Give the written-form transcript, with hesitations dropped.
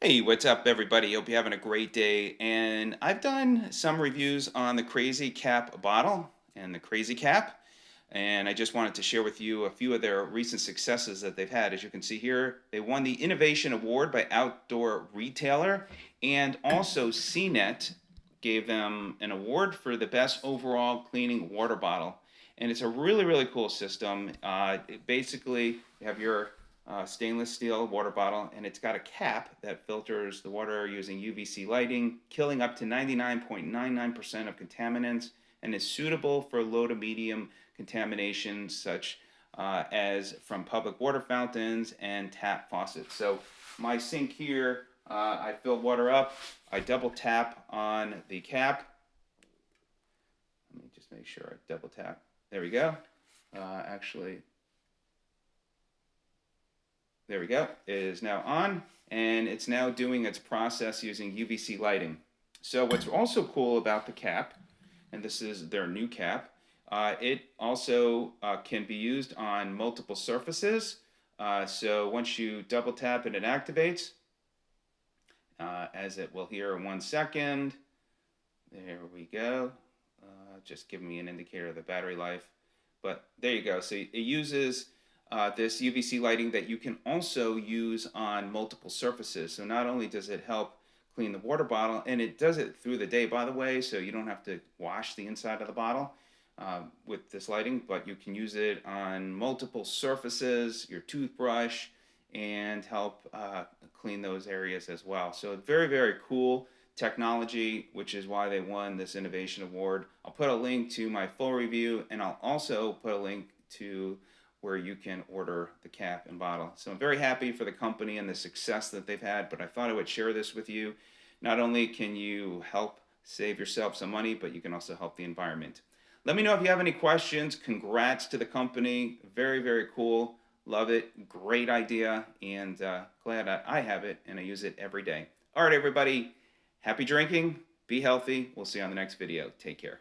Hey, what's up, everybody? Hope you're having a great day. And I've done some reviews on the CrazyCap bottle and the CrazyCap. And I just wanted to share with you a few of their recent successes that they've had. As you can see here, they won the Innovation Award by Outdoor Retailer. And also, CNET gave them an award for the best overall cleaning water bottle. And it's a really, really cool system. Basically, you have your stainless steel water bottle, and it's got a cap that filters the water using UVC lighting, killing up to 99.99% of contaminants, and is suitable for low to medium contamination, such as from public water fountains and tap faucets. So, my sink here, I fill water up, I double tap on the cap. Let me just make sure I double tap. There we go. Actually, there we go. It is now on, and it's now doing its process using UVC lighting. So what's also cool about the cap, and this is their new cap, it also can be used on multiple surfaces. So once you double tap it activates, as it will here in 1 second. There we go. Just giving me an indicator of the battery life. But there you go. So it uses this UVC lighting that you can also use on multiple surfaces. So not only does it help clean the water bottle, and it does it through the day, by the way, so you don't have to wash the inside of the bottle with this lighting, but you can use it on multiple surfaces, your toothbrush, and help clean those areas as well. So very, very cool technology, which is why they won this innovation award. I'll put a link to my full review, and I'll also put a link to where you can order the cap and bottle. So I'm very happy for the company and the success that they've had, but I thought I would share this with you. Not only can you help save yourself some money, but you can also help the environment. Let me know if you have any questions. Congrats to the company. Very, very cool. Love it. Great idea. And glad I have it and I use it every day. All right, everybody. Happy drinking. Be healthy. We'll see you on the next video. Take care.